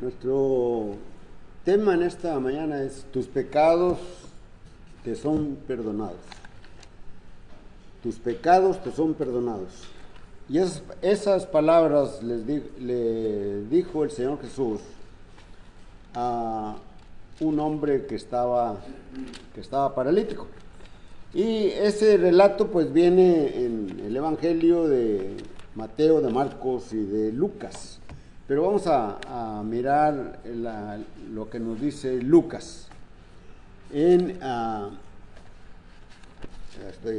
Nuestro tema en esta mañana es: tus pecados te son perdonados. Tus pecados te son perdonados. Y esas palabras le dijo el Señor Jesús a un hombre que estaba paralítico. Y ese relato pues viene en el Evangelio de Mateo, de Marcos y de Lucas. Pero vamos a mirar lo que nos dice Lucas. Estoy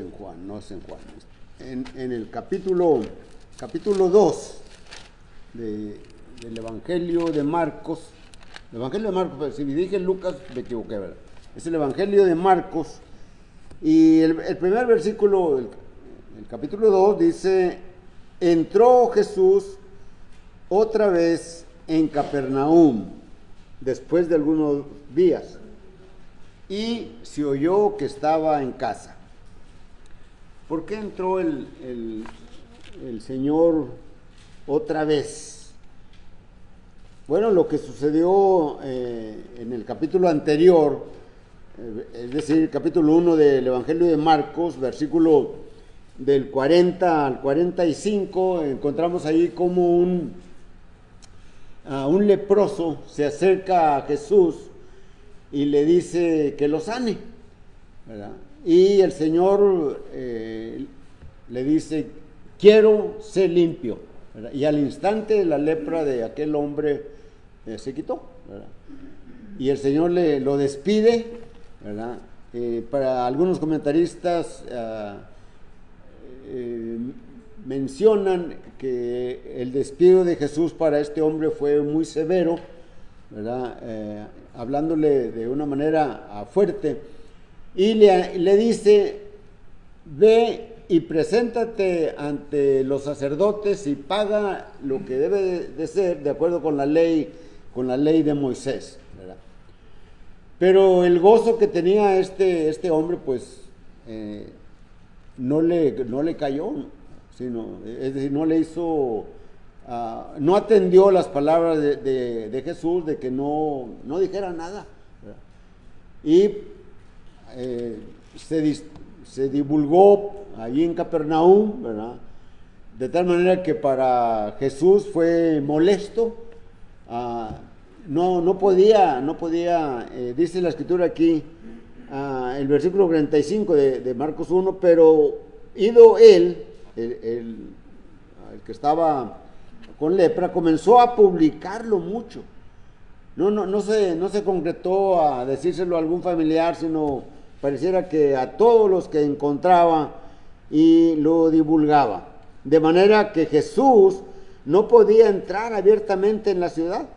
en Juan, no es en Juan. En el capítulo 2 del Evangelio de Marcos. El Evangelio de Marcos, pues, si dije Lucas, me equivoqué, ¿verdad? Es el Evangelio de Marcos. Y el primer versículo, el capítulo 2, dice: entró Jesús otra vez en Capernaum, después de algunos días, y se oyó que estaba en casa. ¿Por qué entró el Señor otra vez? Bueno, lo que sucedió en el capítulo anterior, es decir, el capítulo 1 del Evangelio de Marcos, versículo del 40 al 45, encontramos ahí como un leproso se acerca a Jesús y le dice que lo sane, ¿verdad? Y el Señor le dice: quiero ser limpio, ¿verdad? Y al instante la lepra de aquel hombre se quitó, ¿verdad? Y el Señor lo despide, ¿verdad? Para algunos comentaristas mencionan que el despido de Jesús para este hombre fue muy severo, ¿verdad? Hablándole de una manera fuerte, y le dice: ve y preséntate ante los sacerdotes y paga lo que debe de ser de acuerdo con la ley de Moisés, ¿verdad? Pero el gozo que tenía este hombre, pues no le cayó, sino, es decir, no le hizo, no atendió las palabras de Jesús de que no dijera nada, ¿verdad? Y se divulgó allí en Capernaum, ¿verdad? De tal manera que para Jesús fue molesto. No podía, dice la escritura aquí, el versículo 45 de Marcos 1, pero ido él, el que estaba con lepra, comenzó a publicarlo mucho. No se concretó a decírselo a algún familiar, sino pareciera que a todos los que encontraba, y lo divulgaba. De manera que Jesús no podía entrar abiertamente en la ciudad.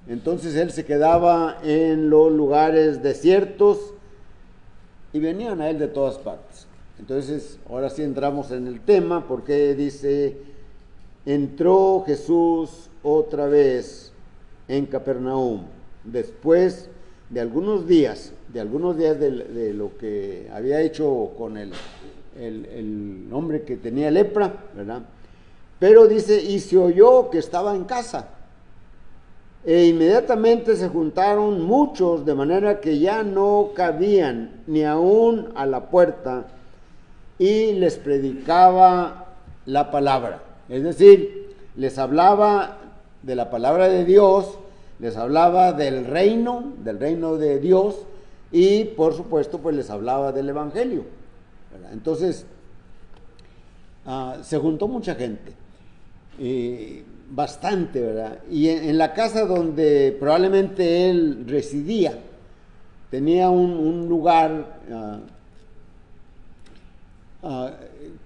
Entonces él se quedaba en los lugares desiertos y venían a él de todas partes. Entonces, ahora sí entramos en el tema, porque dice: entró Jesús otra vez en Capernaum, después de algunos días de lo que había hecho con el hombre que tenía lepra, ¿verdad? Pero dice: y se oyó que estaba en casa. E inmediatamente se juntaron muchos, de manera que ya no cabían ni aún a la puerta, y les predicaba la palabra. Es decir, les hablaba de la palabra de Dios, les hablaba del reino de Dios, y por supuesto pues les hablaba del Evangelio, ¿verdad? Entonces se juntó mucha gente, bastante, ¿verdad? Y en la casa donde probablemente él residía, tenía un lugar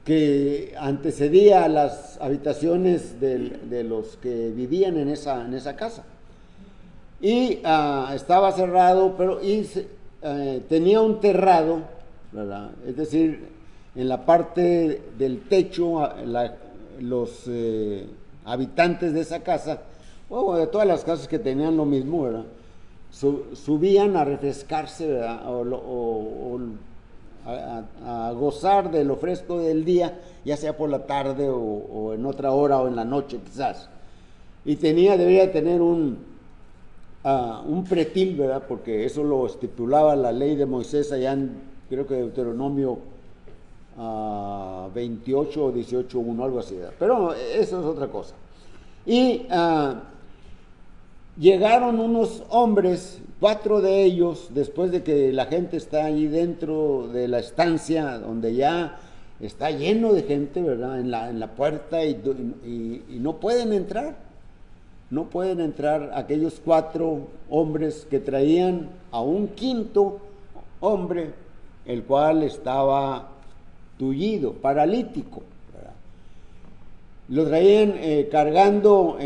que antecedía a las habitaciones de los que vivían en esa casa. Y estaba cerrado, pero tenía un terrado, ¿verdad? Es decir, en la parte del techo, los habitantes de esa casa, o de todas las casas que tenían lo mismo, ¿verdad? Subían a refrescarse, ¿verdad? A gozar de lo fresco del día, ya sea por la tarde o en otra hora o en la noche quizás. Y debería tener un un pretil, ¿verdad? Porque eso lo estipulaba la ley de Moisés allá en, creo que Deuteronomio 28 o 18:1, algo así, ¿verdad? Pero eso es otra cosa. Y llegaron unos hombres, 4 de ellos, después de que la gente está allí dentro de la estancia, donde ya está lleno de gente, ¿verdad? En la puerta y no pueden entrar. No pueden entrar aquellos 4 hombres que traían a un quinto hombre, el cual estaba tullido, paralítico, ¿verdad? Lo traían cargando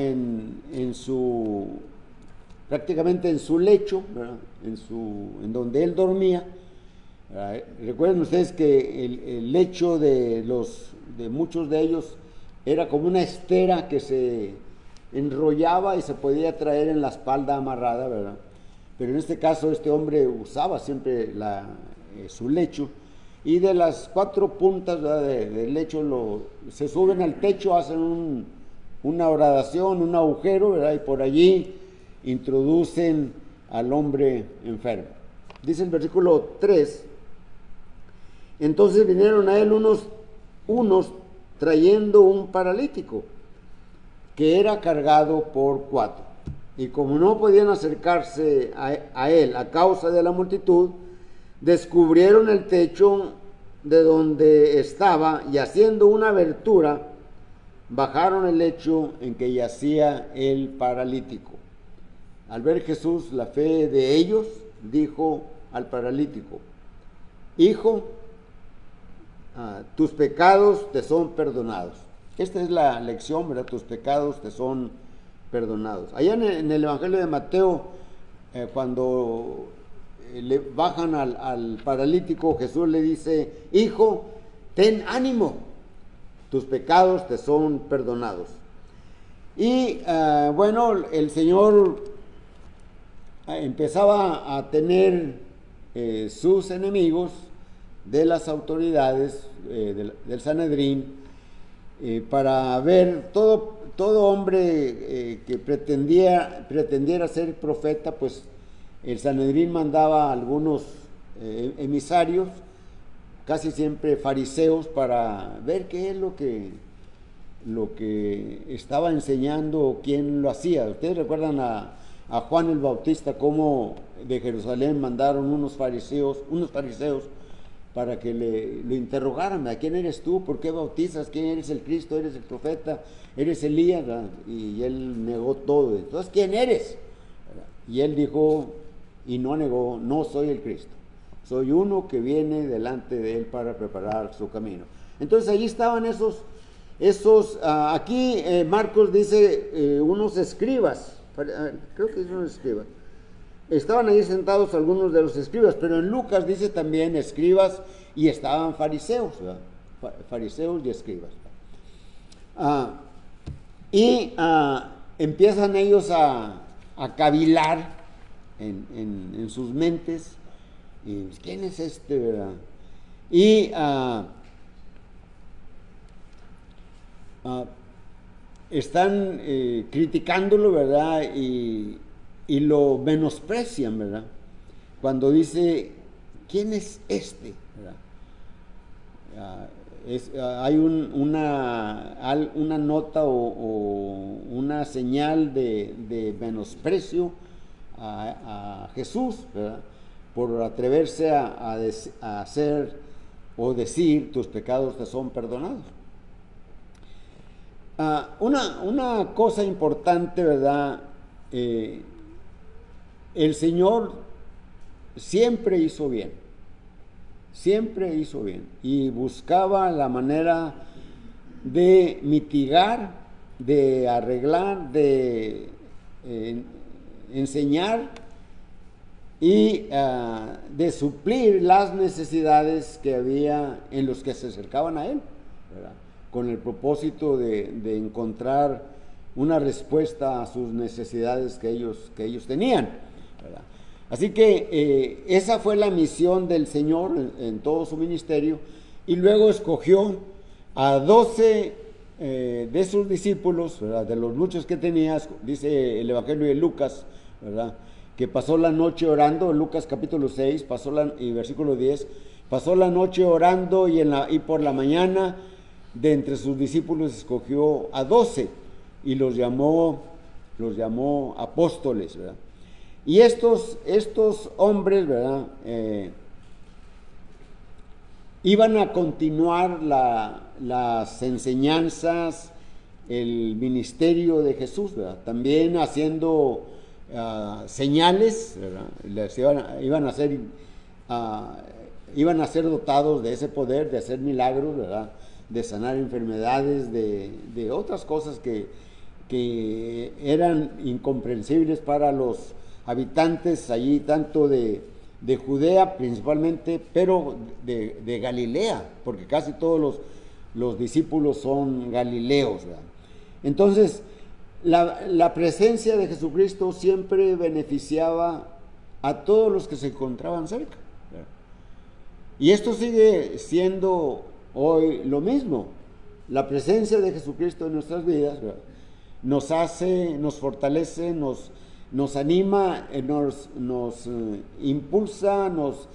prácticamente en su lecho, ¿verdad? En donde él dormía. Recuerden ustedes que el lecho de muchos de ellos era como una estera que se enrollaba y se podía traer en la espalda amarrada, ¿verdad? Pero en este caso este hombre usaba siempre su lecho, y de las 4 puntas, ¿verdad?, del lecho se suben al techo, hacen una horadación, un agujero, ¿verdad?, y por allí introducen al hombre enfermo. Dice el versículo 3: entonces vinieron a él unos trayendo un paralítico que era cargado por 4, y como no podían acercarse a él a causa de la multitud, descubrieron el techo de donde estaba, y haciendo una abertura bajaron el lecho en que yacía el paralítico. Al ver Jesús la fe de ellos, dijo al paralítico: hijo, tus pecados te son perdonados. Esta es la lección, ¿verdad? Tus pecados te son perdonados. Allá en el Evangelio de Mateo, cuando le bajan al paralítico, Jesús le dice: hijo, ten ánimo, tus pecados te son perdonados. Y bueno, el Señor empezaba a tener sus enemigos de las autoridades del Sanedrín, para ver todo hombre que pretendiera ser profeta, pues el Sanedrín mandaba a algunos emisarios, casi siempre fariseos, para ver qué es lo que estaba enseñando, quién lo hacía. Ustedes recuerdan a Juan el Bautista, cómo de Jerusalén mandaron unos fariseos para que lo interrogaran: ¿a quién eres tú? ¿Por qué bautizas? ¿Quién eres? ¿El Cristo? ¿Eres el profeta? ¿Eres Elías? Y él negó todo. Entonces, ¿quién eres? Y él dijo, y no negó: no soy el Cristo, soy uno que viene delante de él para preparar su camino. Entonces allí estaban esos aquí Marcos dice unos escribas, creo que es unos escribas. Estaban ahí sentados algunos de los escribas, pero en Lucas dice también escribas, y estaban fariseos, ¿verdad? Fariseos y escribas. Empiezan ellos a cavilar en sus mentes, y ¿quién es este, verdad? Y están criticándolo, ¿verdad? Y lo menosprecian, ¿verdad? Cuando dice: ¿quién es este? Hay una nota o una señal de menosprecio a Jesús, ¿verdad?, por atreverse a hacer o decir: tus pecados te son perdonados. Una cosa importante, ¿verdad? El Señor siempre hizo bien, y buscaba la manera de mitigar, de arreglar, de enseñar y de suplir las necesidades que había en los que se acercaban a Él, ¿verdad?, con el propósito de encontrar una respuesta a sus necesidades que ellos tenían, ¿verdad? Así que esa fue la misión del Señor en todo su ministerio, y luego escogió a 12 de sus discípulos, ¿verdad?, de los muchos que tenía. Dice el Evangelio de Lucas, ¿verdad? Que pasó la noche orando, Lucas capítulo 6, y versículo 10, pasó la noche orando y por la mañana de entre sus discípulos escogió a 12 y los llamó apóstoles, ¿verdad? Y estos hombres, ¿verdad? Iban a continuar las enseñanzas, el ministerio de Jesús, ¿verdad? También haciendo señales, ¿verdad? Iban a ser dotados de ese poder de hacer milagros, ¿verdad? De sanar enfermedades, de otras cosas que eran incomprensibles para los habitantes allí, tanto de Judea principalmente, pero de Galilea, porque casi todos los discípulos son galileos, ¿verdad? Entonces, la presencia de Jesucristo siempre beneficiaba a todos los que se encontraban cerca, ¿verdad? Y esto sigue siendo hoy lo mismo. La presencia de Jesucristo en nuestras vidas, ¿verdad?, nos hace, nos fortalece, nos anima, nos impulsa, nos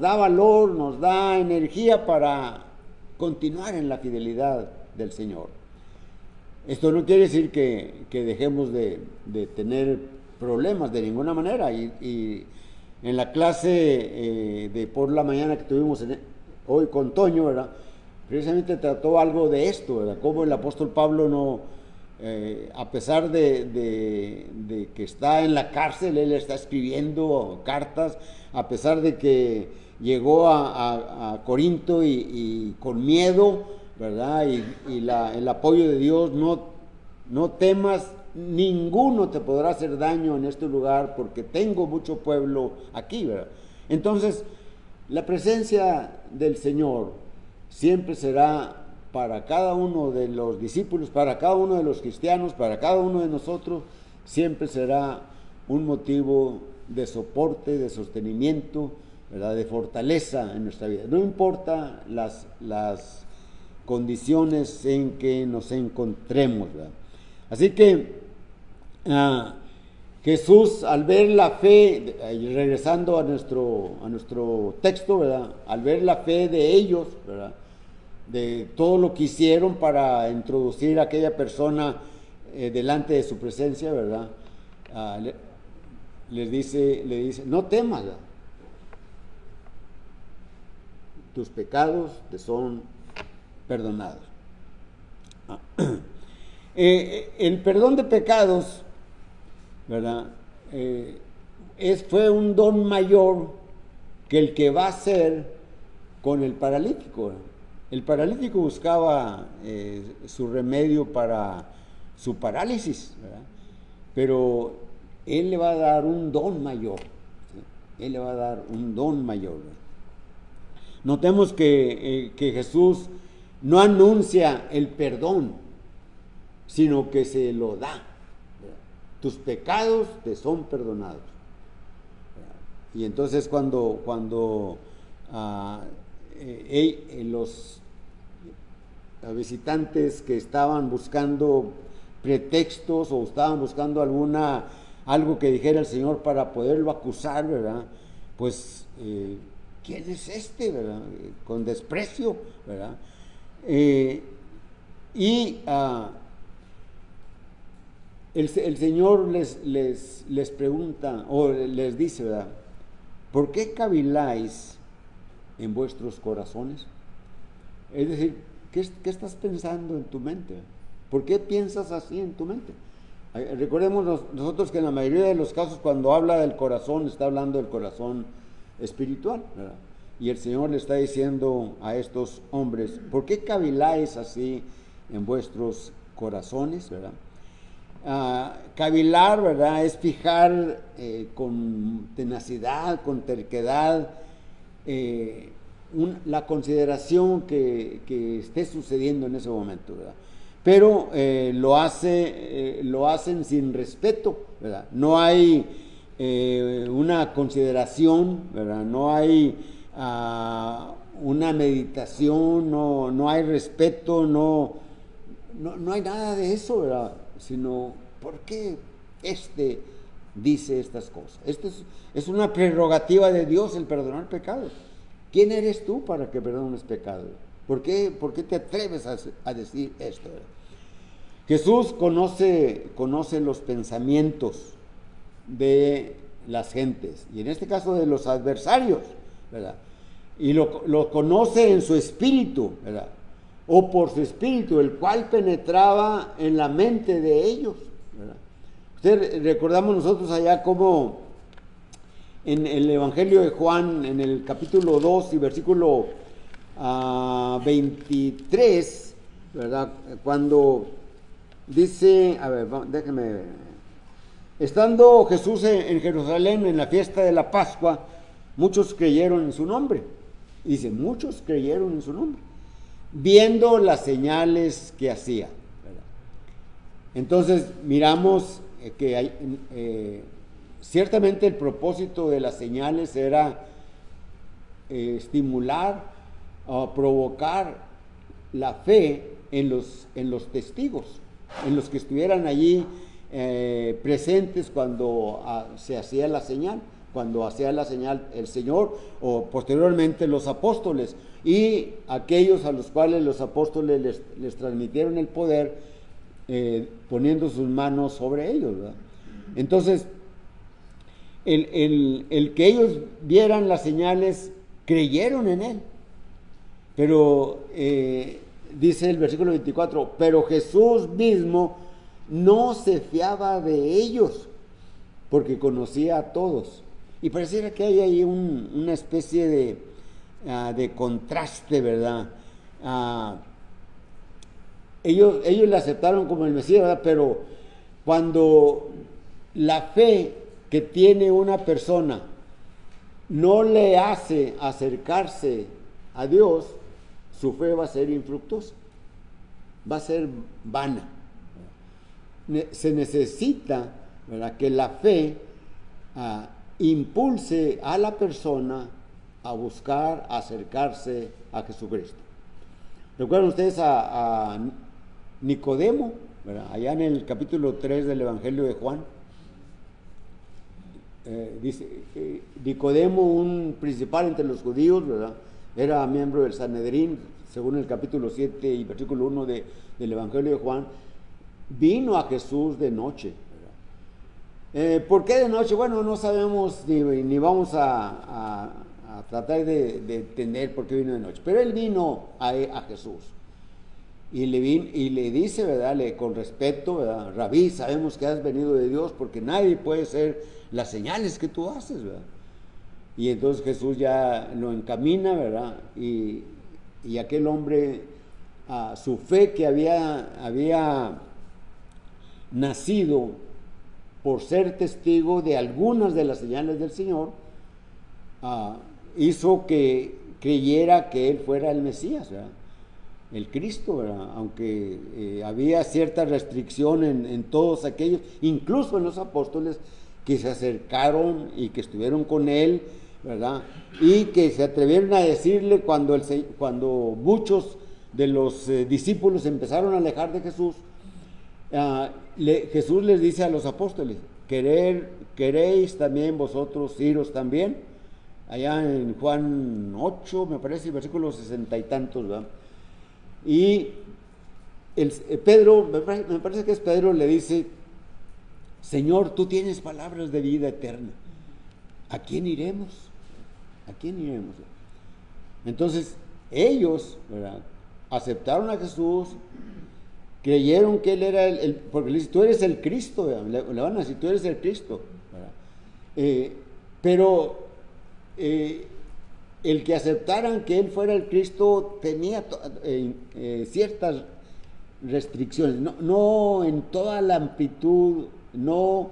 da valor, nos da energía para continuar en la fidelidad del Señor. Esto no quiere decir que dejemos de tener problemas de ninguna manera. Y en la clase de por la mañana que tuvimos hoy con Toño, ¿verdad?, precisamente trató algo de esto, ¿verdad?, cómo el apóstol Pablo no... a pesar de que está en la cárcel, él está escribiendo cartas, a pesar de que llegó a Corinto y con miedo, ¿verdad? Y el apoyo de Dios, no temas, ninguno te podrá hacer daño en este lugar porque tengo mucho pueblo aquí, ¿verdad? Entonces, la presencia del Señor siempre será para cada uno de los discípulos, para cada uno de los cristianos, para cada uno de nosotros, siempre será un motivo de soporte, de sostenimiento, ¿verdad?, de fortaleza en nuestra vida. No importa las condiciones en que nos encontremos, ¿verdad? Así que Jesús, al ver la fe, regresando a nuestro texto, ¿verdad?, al ver la fe de ellos, ¿verdad?, de todo lo que hicieron para introducir a aquella persona delante de su presencia, ¿verdad? Le dice, no temas, ¿verdad?, tus pecados te son perdonados. El perdón de pecados, ¿verdad?, fue un don mayor que el que va a ser con el paralítico, ¿verdad? El paralítico buscaba su remedio para su parálisis, ¿verdad?, pero él le va a dar un don mayor, ¿sí? Él le va a dar un don mayor, ¿verdad? Notemos que Jesús no anuncia el perdón, sino que se lo da, ¿verdad? Tus pecados te son perdonados, ¿verdad? Y entonces cuando los visitantes que estaban buscando pretextos o estaban buscando algo que dijera el Señor para poderlo acusar, ¿verdad?, pues ¿quién es este?, ¿verdad?, con desprecio, ¿verdad? El Señor les pregunta o les dice, ¿verdad?, ¿por qué caviláis en vuestros corazones? Es decir, ¿qué estás pensando en tu mente? ¿Por qué piensas así en tu mente? Recordemos nosotros que en la mayoría de los casos cuando habla del corazón está hablando del corazón espiritual, ¿verdad? Y el Señor le está diciendo a estos hombres, ¿por qué caviláis así en vuestros corazones, ¿verdad? Cavilar, ¿verdad?, es fijar con tenacidad, con terquedad, la consideración que esté sucediendo en ese momento, ¿verdad? Pero lo hacen sin respeto, ¿verdad? No hay una consideración, ¿verdad? No hay una meditación, no hay respeto, no hay nada de eso, ¿verdad? Sino, ¿por qué dice estas cosas. Esto es una prerrogativa de Dios el perdonar pecados. ¿Quién eres tú para que perdones pecados? ¿Por qué te atreves a decir esto? Jesús conoce los pensamientos de las gentes, y en este caso de los adversarios, ¿verdad? Y lo conoce en su espíritu, ¿verdad? O por su espíritu, el cual penetraba en la mente de ellos, ¿verdad? Recordamos nosotros allá como en el Evangelio de Juan, en el capítulo 2 y versículo 23, ¿verdad? Cuando dice, a ver, déjeme ver. Estando Jesús en Jerusalén en la fiesta de la Pascua, muchos creyeron en su nombre. Dice, muchos creyeron en su nombre, viendo las señales que hacía, ¿verdad? Entonces miramos que hay, ciertamente el propósito de las señales era estimular o provocar la fe en los testigos, en los que estuvieran allí presentes cuando se hacía la señal, cuando hacía la señal el Señor, o posteriormente los apóstoles, y aquellos a los cuales los apóstoles les transmitieron el poder, poniendo sus manos sobre ellos, ¿verdad? Entonces, el que ellos vieran las señales, creyeron en él. Pero dice el versículo 24, pero Jesús mismo no se fiaba de ellos, porque conocía a todos. Y pareciera que hay ahí una especie de contraste, ¿verdad? Ellos le aceptaron como el Mesías, ¿verdad? Pero cuando la fe que tiene una persona no le hace acercarse a Dios, su fe va a ser infructuosa, va a ser vana. Se necesita, ¿verdad?, que la fe impulse a la persona a buscar acercarse a Jesucristo. ¿Recuerdan ustedes a Nicodemo, ¿verdad?, allá en el capítulo 3 del Evangelio de Juan? Dice Nicodemo, un principal entre los judíos, ¿verdad?, era miembro del Sanedrín, según el capítulo 7 y versículo 1 del Evangelio de Juan. Vino a Jesús de noche, ¿verdad? ¿Por qué de noche? Bueno, no sabemos ni vamos a tratar de entender por qué vino de noche, pero él vino a Jesús y le dice, ¿verdad?, con respeto, ¿verdad?, Rabí, sabemos que has venido de Dios, porque nadie puede hacer las señales que tú haces, ¿verdad? Y entonces Jesús ya lo encamina, ¿verdad? Y aquel hombre, su fe que había nacido por ser testigo de algunas de las señales del Señor, hizo que creyera que él fuera el Mesías, ¿verdad?, el Cristo, ¿verdad?, aunque había cierta restricción en todos aquellos, incluso en los apóstoles que se acercaron y que estuvieron con él, ¿verdad?, y que se atrevieron a decirle cuando muchos de los discípulos empezaron a alejar de Jesús. Jesús les dice a los apóstoles, ¿queréis también vosotros iros también? Allá en Juan 8, me parece, versículos 60 y tantos, ¿verdad? Y Pedro, me parece que es Pedro, le dice, Señor, tú tienes palabras de vida eterna, ¿a quién iremos? ¿A quién iremos? Entonces ellos, ¿verdad?, aceptaron a Jesús, creyeron que él era porque le dice, tú eres el Cristo, le van a decir, tú eres el Cristo, ¿verdad? Pero el que aceptaran que él fuera el Cristo tenía ciertas restricciones, no en toda la amplitud, no,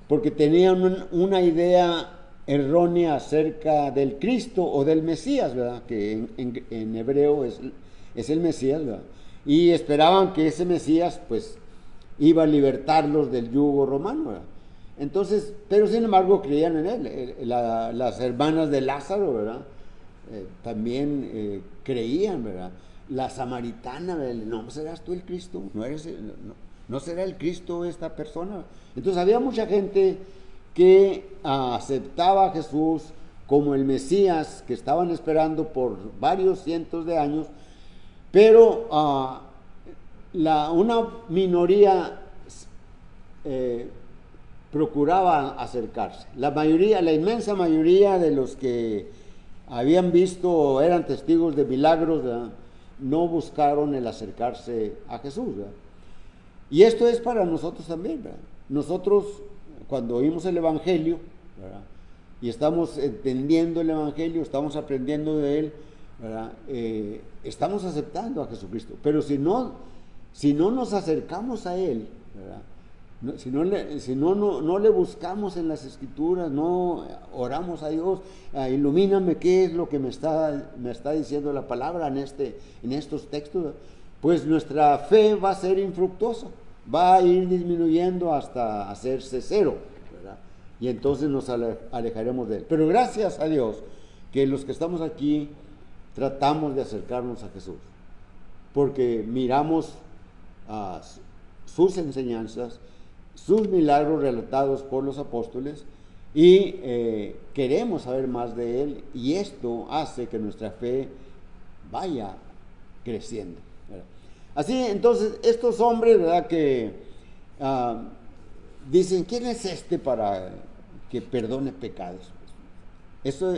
porque tenían una idea errónea acerca del Cristo o del Mesías, ¿verdad?, que en hebreo es el Mesías, ¿verdad?, y esperaban que ese Mesías pues iba a libertarlos del yugo romano, ¿verdad? Entonces, pero sin embargo creían en él. Las hermanas de Lázaro, ¿verdad?, también creían, ¿verdad? La samaritana, no serás tú el Cristo, no será el Cristo esta persona. Entonces había mucha gente que aceptaba a Jesús como el Mesías que estaban esperando por varios cientos de años, pero una minoría procuraba acercarse. La inmensa mayoría de los que habían visto o eran testigos de milagros, ¿verdad?, no buscaron el acercarse a Jesús, ¿verdad? Y esto es para nosotros también, ¿verdad? Nosotros, cuando oímos el Evangelio, ¿verdad?, y estamos entendiendo el Evangelio, estamos aprendiendo de él, ¿verdad?, estamos aceptando a Jesucristo. Pero si no nos acercamos a él, ¿verdad?, si no le buscamos en las Escrituras, no oramos a Dios, ilumíname qué es lo que me está diciendo la palabra en estos textos, pues nuestra fe va a ser infructuosa, va a ir disminuyendo hasta hacerse cero, ¿verdad? Y entonces nos alejaremos de él. Pero gracias a Dios que los que estamos aquí tratamos de acercarnos a Jesús, porque miramos sus enseñanzas, sus milagros relatados por los apóstoles, y queremos saber más de él, y esto hace que nuestra fe vaya creciendo, ¿verdad? Así, entonces, estos hombres, ¿verdad?, que dicen, ¿quién es este para que perdone pecados? Eso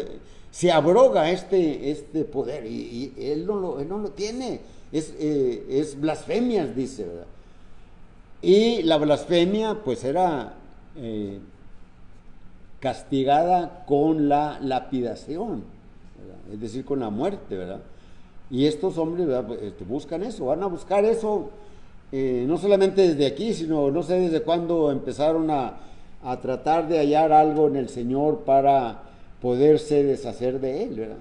se abroga este poder, y él no lo tiene, es blasfemias, dice, ¿verdad? Y la blasfemia pues era castigada con la lapidación, ¿verdad?, es decir, con la muerte, ¿verdad? Y estos hombres, ¿verdad?, buscan eso, van a buscar eso, no solamente desde aquí, sino no sé desde cuándo empezaron a tratar de hallar algo en el Señor para poderse deshacer de él, ¿verdad?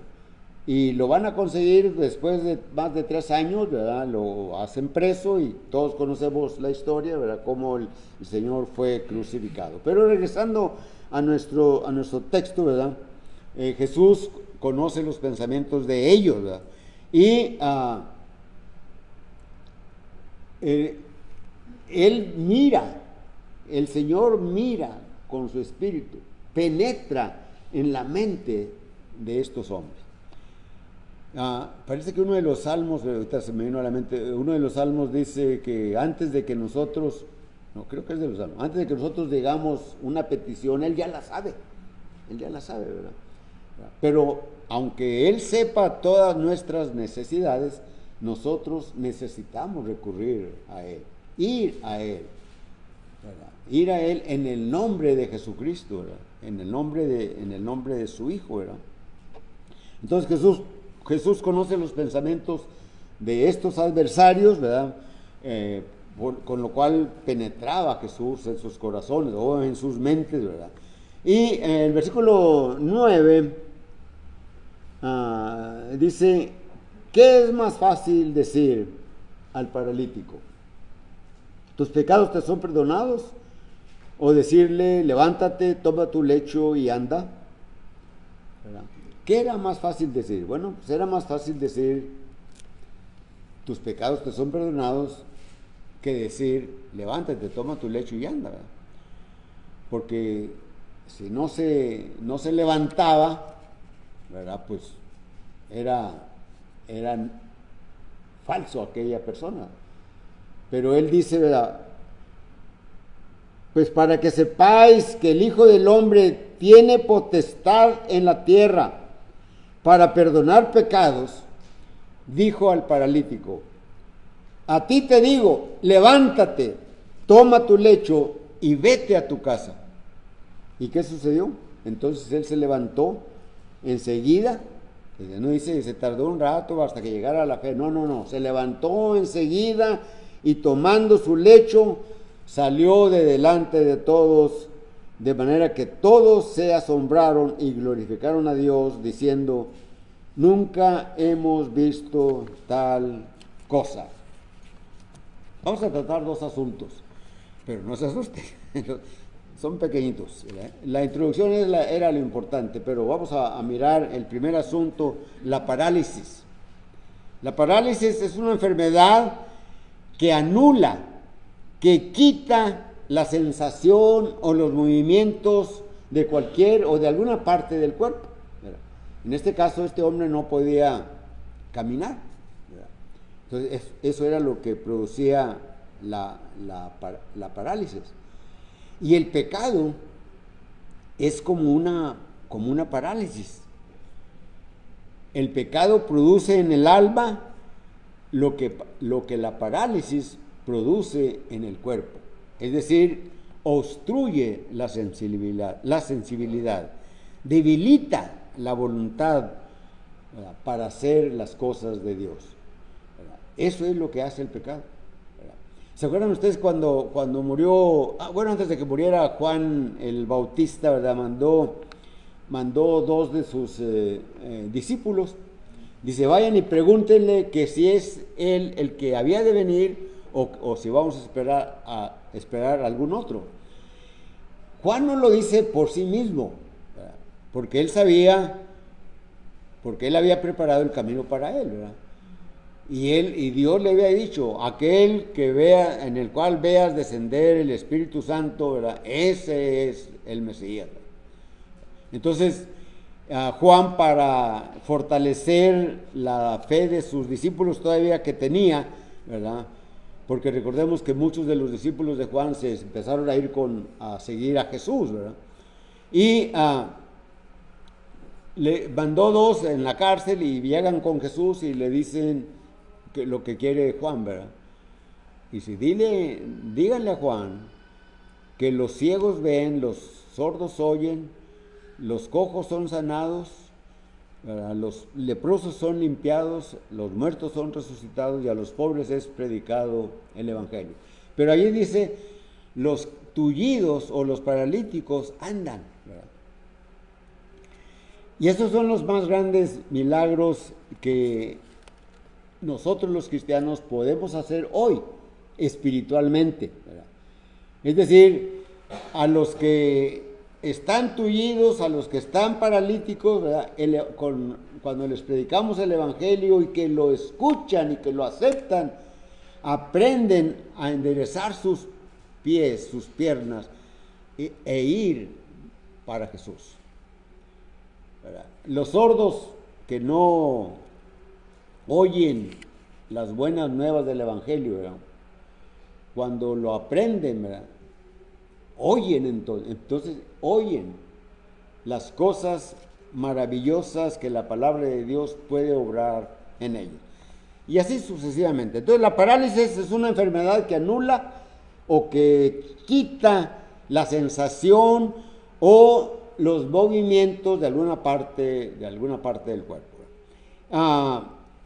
Y lo van a conseguir después de más de 3 años, ¿verdad? Lo hacen preso y todos conocemos la historia, ¿verdad?, cómo el Señor fue crucificado. Pero regresando a nuestro texto, ¿verdad?, Jesús conoce los pensamientos de ellos, ¿verdad? Y el Señor mira con su espíritu, penetra en la mente de estos hombres. Parece que uno de los salmos, ahorita se me vino a la mente, uno de los salmos dice que antes de que nosotros, no, creo que es de los salmos, antes de que nosotros digamos una petición, Él ya la sabe, ¿verdad? Pero aunque Él sepa todas nuestras necesidades, nosotros necesitamos recurrir a Él, ir a Él, ¿verdad?, ir a Él en el nombre de Jesucristo, ¿verdad?, en el nombre de su Hijo, ¿verdad? Entonces Jesús conoce los pensamientos de estos adversarios, ¿verdad?, con lo cual penetraba Jesús en sus corazones o en sus mentes, ¿verdad? Y el versículo 9 dice, ¿qué es más fácil decir al paralítico? ¿Tus pecados te son perdonados? O decirle, levántate, toma tu lecho y anda, ¿verdad? ¿Qué era más fácil decir? Bueno, pues era más fácil decir, tus pecados te son perdonados, que decir, levántate, toma tu lecho y anda, ¿verdad? Porque si no se levantaba, ¿verdad?, pues era falso aquella persona. Pero él dice, ¿verdad?, pues para que sepáis que el Hijo del Hombre tiene potestad en la tierra para perdonar pecados, dijo al paralítico, a ti te digo, levántate, toma tu lecho y vete a tu casa. ¿Y qué sucedió? Entonces él se levantó enseguida, no dice se tardó un rato hasta que llegara a la fe, no, se levantó enseguida y tomando su lecho salió de delante de todos, de manera que todos se asombraron y glorificaron a Dios, diciendo, nunca hemos visto tal cosa. Vamos a tratar 2 asuntos, pero no se asusten, son pequeñitos, ¿verdad? La introducción era lo importante, pero vamos a mirar el primer asunto, la parálisis. La parálisis es una enfermedad que anula, que quita la sensación o los movimientos de cualquier o de alguna parte del cuerpo, ¿verdad? En este caso, este hombre no podía caminar, ¿verdad? Entonces, eso era lo que producía la parálisis. Y el pecado es como una parálisis. El pecado produce en el alma lo que la parálisis produce en el cuerpo. Es decir, obstruye la sensibilidad, debilita la voluntad, ¿verdad?, para hacer las cosas de Dios, ¿verdad? Eso es lo que hace el pecado, ¿verdad? ¿Se acuerdan ustedes cuando murió, antes de que muriera Juan el Bautista, ¿verdad?, mandó dos de sus discípulos? Dice, vayan y pregúntenle que si es él el que había de venir o si vamos a esperar a algún otro. Juan no lo dice por sí mismo, ¿verdad?, porque él sabía, porque él había preparado el camino para él, ¿verdad? Y Dios le había dicho, aquel que vea, en el cual veas descender el Espíritu Santo, ¿verdad?, ese es el Mesías, ¿verdad? Entonces, Juan, para fortalecer la fe de sus discípulos todavía que tenía, ¿verdad?, porque recordemos que muchos de los discípulos de Juan se empezaron a ir a seguir a Jesús, ¿verdad? Y le mandó dos en la cárcel y llegan con Jesús y le dicen lo que quiere Juan, ¿verdad? Y si díganle a Juan que los ciegos ven, los sordos oyen, los cojos son sanados, ¿verdad?, los leprosos son limpiados, los muertos son resucitados y a los pobres es predicado el Evangelio. Pero allí dice, los tullidos o los paralíticos andan, ¿verdad? Y esos son los más grandes milagros que nosotros los cristianos podemos hacer hoy espiritualmente, ¿verdad? Es decir, a los que están tullidos, a los que están paralíticos, ¿verdad?, cuando les predicamos el Evangelio y que lo escuchan y que lo aceptan, aprenden a enderezar sus pies, sus piernas e ir para Jesús, ¿verdad? Los sordos que no oyen las buenas nuevas del Evangelio, ¿verdad?, cuando lo aprenden, ¿verdad?, oyen entonces oyen las cosas maravillosas que la palabra de Dios puede obrar en ellos. Y así sucesivamente. Entonces la parálisis es una enfermedad que anula o que quita la sensación o los movimientos de alguna parte del cuerpo.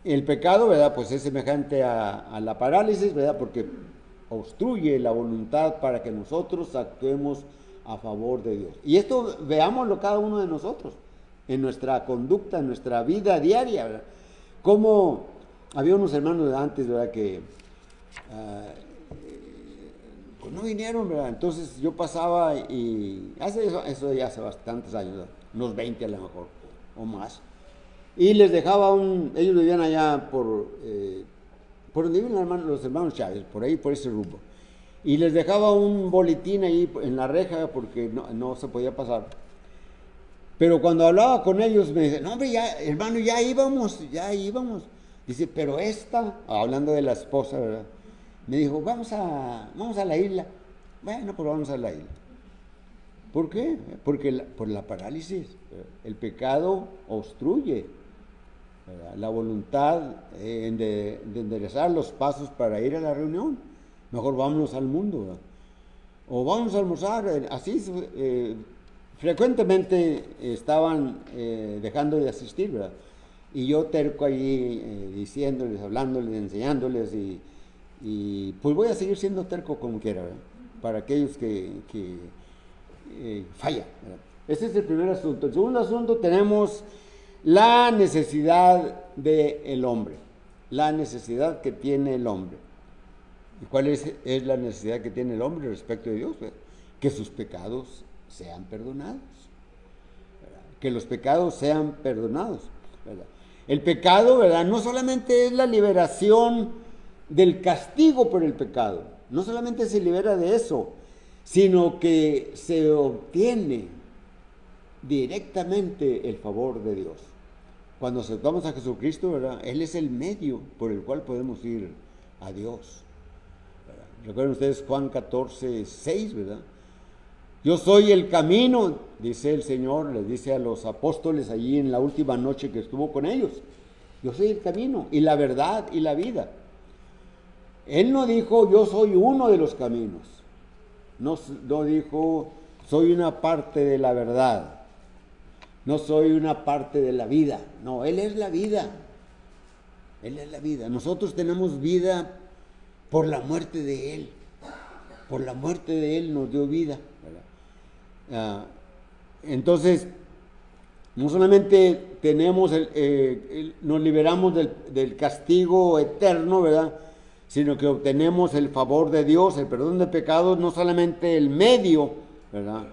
El pecado, ¿verdad?, pues es semejante a la parálisis, ¿verdad?, porque obstruye la voluntad para que nosotros actuemos a favor de Dios. Y esto veámoslo cada uno de nosotros, en nuestra conducta, en nuestra vida diaria, ¿verdad? Como había unos hermanos de antes, ¿verdad?, que pues no vinieron, ¿verdad? Entonces yo pasaba y eso ya hace bastantes años, ¿verdad?, unos 20 a lo mejor, o más. Y les dejaba ellos vivían allá por donde viven los hermanos Chávez, por ahí, por ese rumbo. Y les dejaba un boletín ahí en la reja porque no se podía pasar. Pero cuando hablaba con ellos me decían, no hombre, ya, hermano, ya íbamos. Dice, pero hablando de la esposa, ¿verdad?, me dijo, vamos a la isla. Bueno, pues vamos a la isla. ¿Por qué? Porque por la parálisis. El pecado obstruye, ¿verdad?, la voluntad de enderezar los pasos para ir a la reunión. Mejor vámonos al mundo, ¿verdad?, o vamos a almorzar. Así frecuentemente estaban dejando de asistir, ¿verdad?, y yo terco allí diciéndoles, hablándoles, enseñándoles y pues voy a seguir siendo terco como quiera, ¿verdad?, para aquellos que fallan, ¿verdad? Ese es el primer asunto. El segundo asunto, tenemos la necesidad del hombre, la necesidad que tiene el hombre. ¿Y cuál es la necesidad que tiene el hombre respecto de Dios? ¿Verdad? Que sus pecados sean perdonados, ¿verdad?, que los pecados sean perdonados, ¿verdad? El pecado, ¿verdad?, no solamente es la liberación del castigo por el pecado, no solamente se libera de eso, sino que se obtiene directamente el favor de Dios. Cuando aceptamos a Jesucristo, ¿verdad? Él es el medio por el cual podemos ir a Dios. Recuerden ustedes Juan 14:6, ¿verdad? Yo soy el camino, dice el Señor, les dice a los apóstoles allí en la última noche que estuvo con ellos. Yo soy el camino y la verdad y la vida. Él no dijo, yo soy uno de los caminos. No dijo, soy una parte de la verdad. No soy una parte de la vida. No, Él es la vida. Él es la vida. Nosotros tenemos vida por la muerte de Él. Por la muerte de Él nos dio vida, ¿verdad? Entonces, no solamente tenemos nos liberamos del castigo eterno, ¿verdad? Sino que obtenemos el favor de Dios, el perdón de pecados, no solamente el medio, ¿verdad?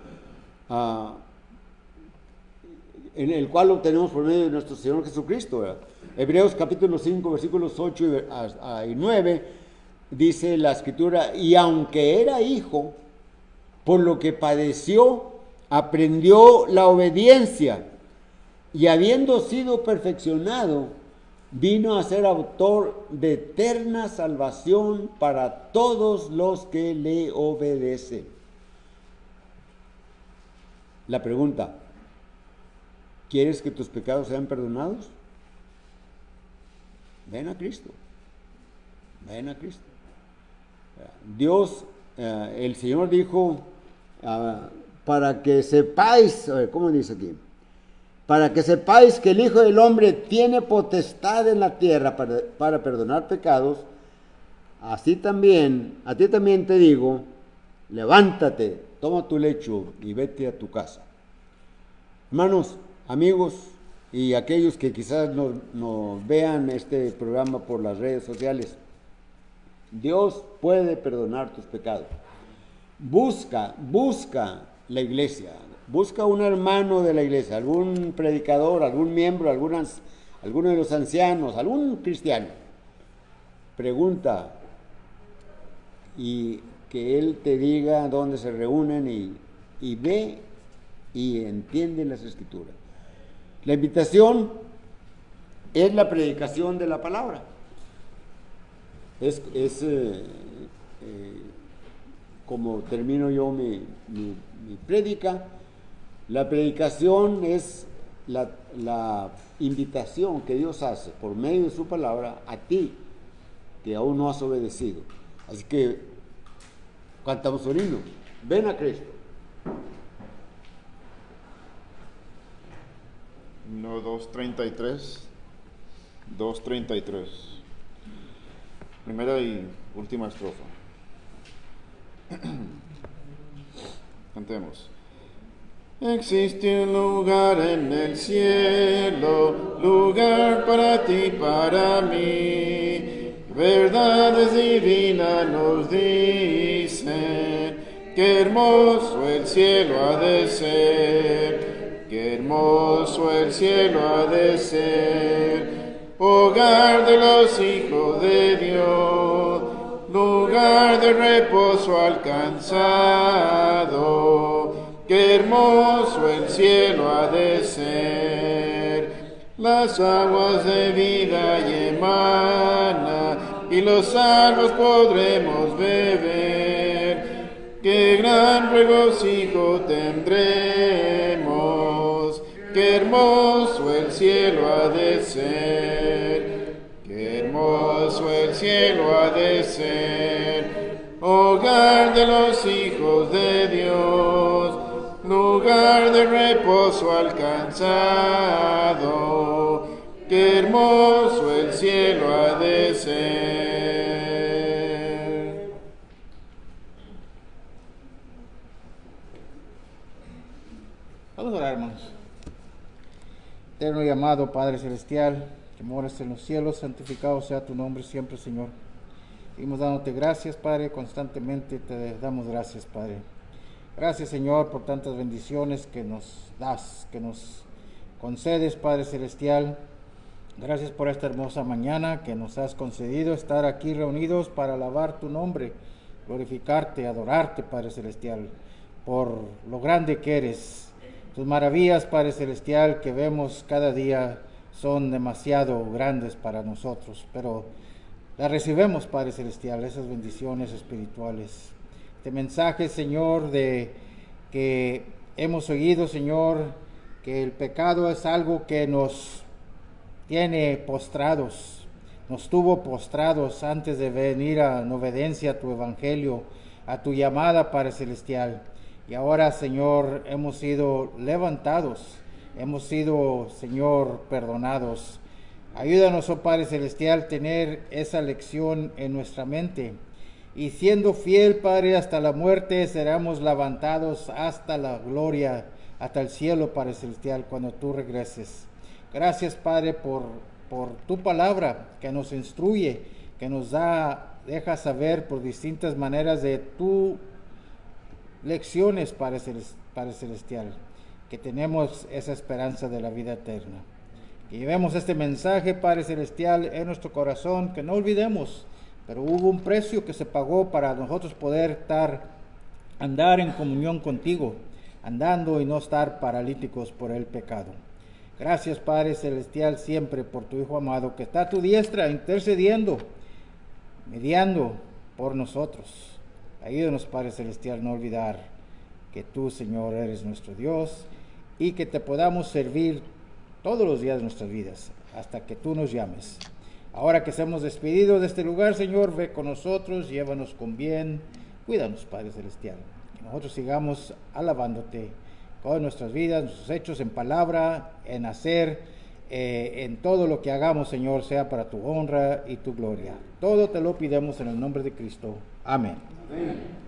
En el cual obtenemos por medio de nuestro Señor Jesucristo, ¿verdad? Hebreos capítulo 5, versículos 8 y 9, dice la Escritura, y aunque era hijo, por lo que padeció, aprendió la obediencia, y habiendo sido perfeccionado, vino a ser autor de eterna salvación para todos los que le obedecen. La pregunta, ¿quieres que tus pecados sean perdonados? Ven a Cristo. Ven a Cristo. Dios, el Señor dijo, para que sepáis, a ver, ¿cómo dice aquí? Para que sepáis que el Hijo del Hombre tiene potestad en la tierra para perdonar pecados, así también, a ti también te digo, levántate, toma tu lecho y vete a tu casa. Hermanos, amigos y aquellos que quizás nos vean este programa por las redes sociales, Dios puede perdonar tus pecados. Busca la iglesia, busca un hermano de la iglesia, algún predicador, algún miembro, alguno de los ancianos, algún cristiano. Pregunta y que él te diga dónde se reúnen y ve y entiende las Escrituras. La invitación es la predicación de la palabra. Es como termino yo mi prédica. La predicación es la invitación que Dios hace por medio de su palabra a ti que aún no has obedecido. Así que cantamos un himno. Ven a Cristo. Himno 233. Primera y última estrofa. Cantemos. Existe un lugar en el cielo, lugar para ti, para mí. Verdades divinas nos dicen, qué hermoso el cielo ha de ser, qué hermoso el cielo ha de ser. Hogar de los hijos de Dios, lugar de reposo alcanzado, qué hermoso el cielo ha de ser. Las aguas de vida emana y los salvos podremos beber. Qué gran regocijo tendremos, qué hermoso el cielo ha de ser. Qué hermoso el cielo ha de ser. Hogar de los hijos de Dios, lugar de reposo alcanzado, qué hermoso el cielo ha de ser. Vamos a orar, hermanos. Eterno y amado Padre Celestial, que moras en los cielos, santificado sea tu nombre siempre, Señor. Seguimos dándote gracias, Padre, constantemente te damos gracias, Padre. Gracias, Señor, por tantas bendiciones que nos das, que nos concedes, Padre Celestial. Gracias por esta hermosa mañana que nos has concedido estar aquí reunidos para alabar tu nombre, glorificarte, adorarte, Padre Celestial, por lo grande que eres. Tus maravillas, Padre Celestial, que vemos cada día son demasiado grandes para nosotros, pero las recibimos, Padre Celestial, esas bendiciones espirituales. Este mensaje, Señor, de que hemos oído, Señor, que el pecado es algo que nos tiene postrados, nos tuvo postrados antes de venir en obediencia a tu evangelio, a tu llamada, Padre Celestial. Y ahora, Señor, hemos sido levantados, hemos sido, Señor, perdonados. Ayúdanos, oh Padre Celestial, tener esa lección en nuestra mente. Y siendo fiel, Padre, hasta la muerte, seremos levantados hasta la gloria, hasta el cielo, Padre Celestial, cuando tú regreses. Gracias, Padre, por tu palabra que nos instruye, que nos deja saber por distintas maneras de tu lecciones, Padre Celestial, que tenemos esa esperanza de la vida eterna. Que llevemos este mensaje, Padre Celestial, en nuestro corazón, que no olvidemos, pero hubo un precio que se pagó para nosotros poder andar en comunión contigo, andando y no estar paralíticos por el pecado. Gracias, Padre Celestial, siempre por tu Hijo amado, que está a tu diestra intercediendo, mediando por nosotros. Ayúdanos, Padre Celestial, no olvidar que tú, Señor, eres nuestro Dios y que te podamos servir todos los días de nuestras vidas hasta que tú nos llames. Ahora que seamos despedidos de este lugar, Señor, ve con nosotros, llévanos con bien, cuídanos, Padre Celestial, que nosotros sigamos alabándote con nuestras vidas, nuestros hechos, en palabra, en hacer, en todo lo que hagamos, Señor, sea para tu honra y tu gloria. Todo te lo pidemos en el nombre de Cristo. Amén. Amén.